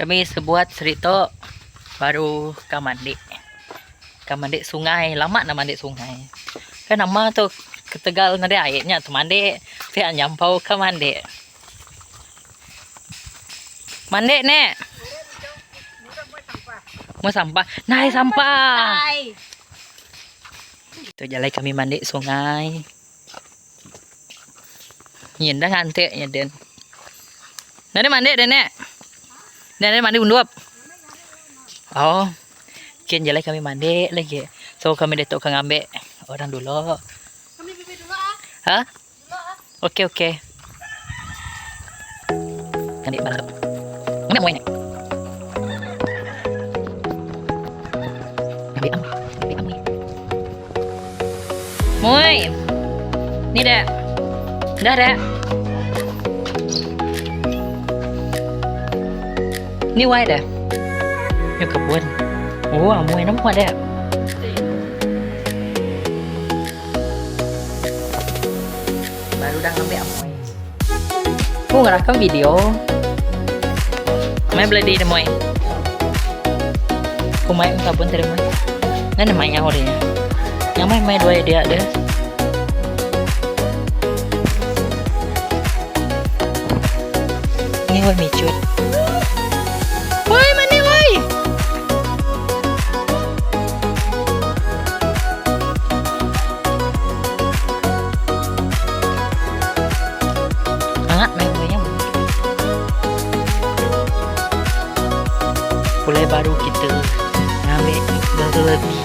Kami sebuat cerita baru ke mandi sungai. Lama nak mandi sungai. Kan nama tu ketegal ngade airnya tu mandi. Pihak nyampau ke mandi. Mandi nek. Mau sampah. Naik sampah. Itu jalan kami mandi sungai. Nhìn đã ngantek ya Den. Nade mandi Den nek. Nade mandi undup. Oh. Kian jalan kami mandi lagi. So kami datuk ke ngambil orang dulu. Kami bibi dulu ah. Hah? Dulu ah. Oke. Mandi malam. Ngambil mau ini. Ngambil am. Mui. Ni dek. Dah dek. Ni wai dah. Yang kebun. Oh, amoy nampak dek. Baru dah ngambil amoy. Aku ngerekam video. Mai beli di moy. Aku mai sabun tadi moy. Nan namanya orangnya. Yang mai dua dia ada. Ini woi micut. Woi mana woi? Hangat main woinya. Mulai baru kita ngambil berlebih.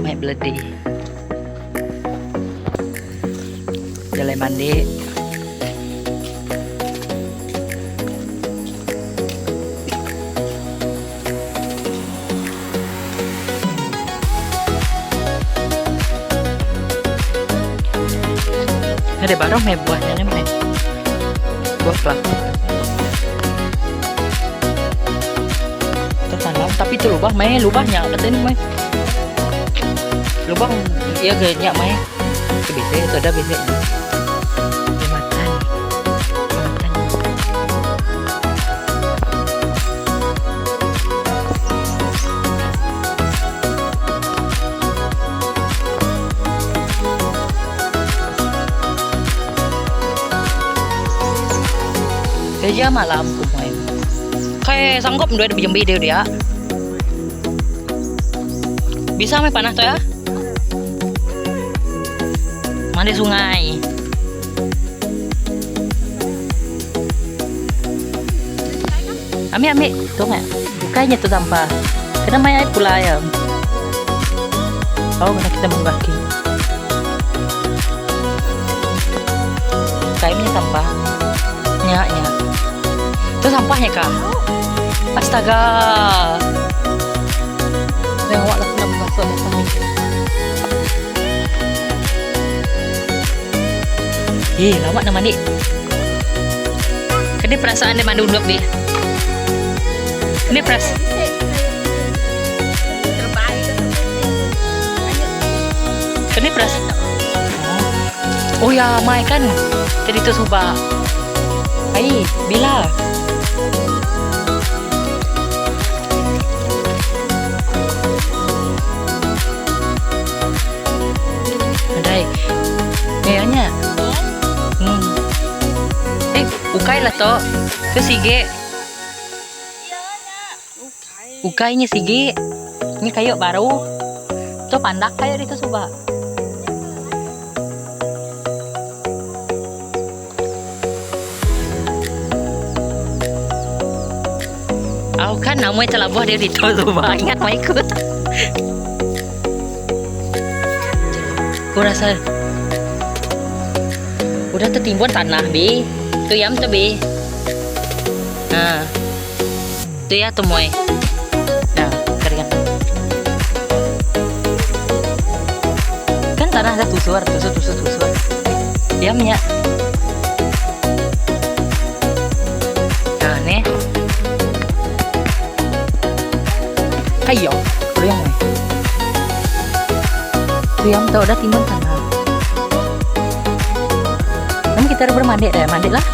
Main beledi. Jalan mandi. Ada barang mai buahnya ni mai. Buah kelapa. Tertanam tapi tu lubang mai, lubangnya katanya mai. Lubang ia genya mai. Bisa itu ada bisa. Kerja malam aku main. Kayak sanggup dua ada bijam video dia. Bisa main panas tuh ya? Mandi sungai. Ambil tuh nggak? Bukanya tuh sampah. Kena main air pula ya. Oh, kena kita membaki. Kayaknya sampah. Nyak. Itu sampahnya kak. Astaga. Yang awak lakukan masuk sampah. Lama nak mandi. Ini perasaan dia mandi undup dia. Ini perasaan. Ini perasaan. Oh ya, mai kan. Tadi tu subah. Hai, bila? Adai. Kayaknya. Ukay lah to. Ke sige. Ukaynya sige. Ini kayu baru. To pandak kayu dito suba. Aku kan namanya celabuh dia dito suba. Ingat mau ikut. Aku rasa udah tertimbun tanah bi. Tu yam tu bi. Nah. Tu ya tu moy. Nah, keringan. Kan tanah ada tusur. Yamnya. Nah, nih. Ayo, yang moy. Tu yam tu udah timbun tanah. Kita bermandi deh, mandi lah.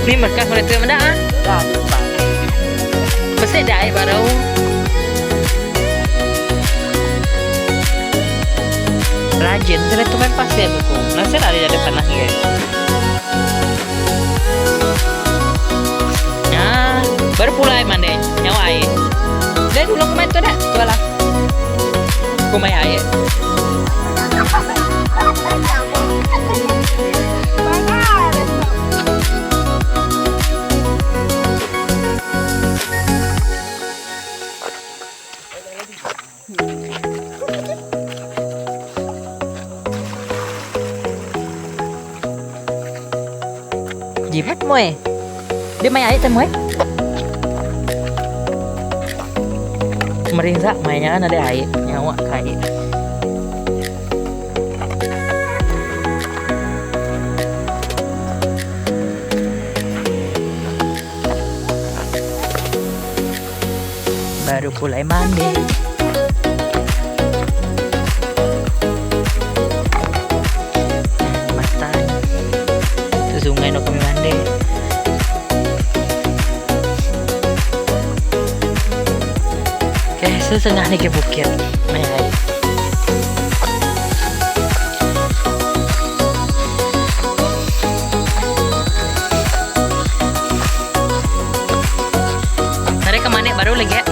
Ini mereka mulai tuh mana? Pasti dah baru. Rajin, saya tuh main pasti ya buku. Nasi ada di depan lagi ya. Nah, baru pulai mana? Nyawa air. Dari dulu kemarin tuh dah, tuh lah. Kumai air. Jimat mo eh. Dia main air mo eh. Kemarin mainnya kan ada air, nyawa kayak. Baru mulai mandi. Matan. Itu sungai no kami mandi. Oke, setengah nih ke bukit. Main air. Tadi kemana baru lagi ya?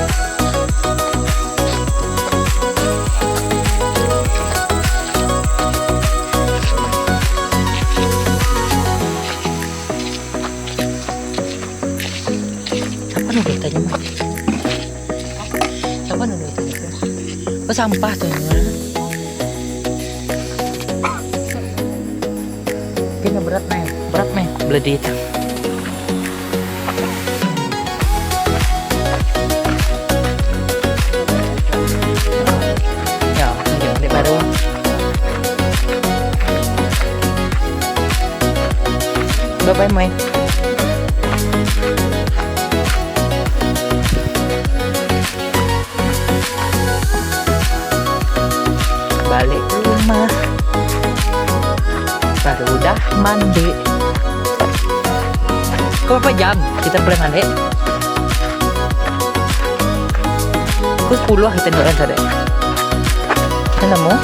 Siapa nih beritanya mah? Siapa nih beritanya tuh? Oh sampah tuh yang mana? Kayaknya berat nih, beledi itu. Ya, ini baru. Bye-bye, Moy. Balik rumah, baru udah mandi. Kok berapa jam kita boleh mandi? Pukul 10 kita nggak ada. Nemu?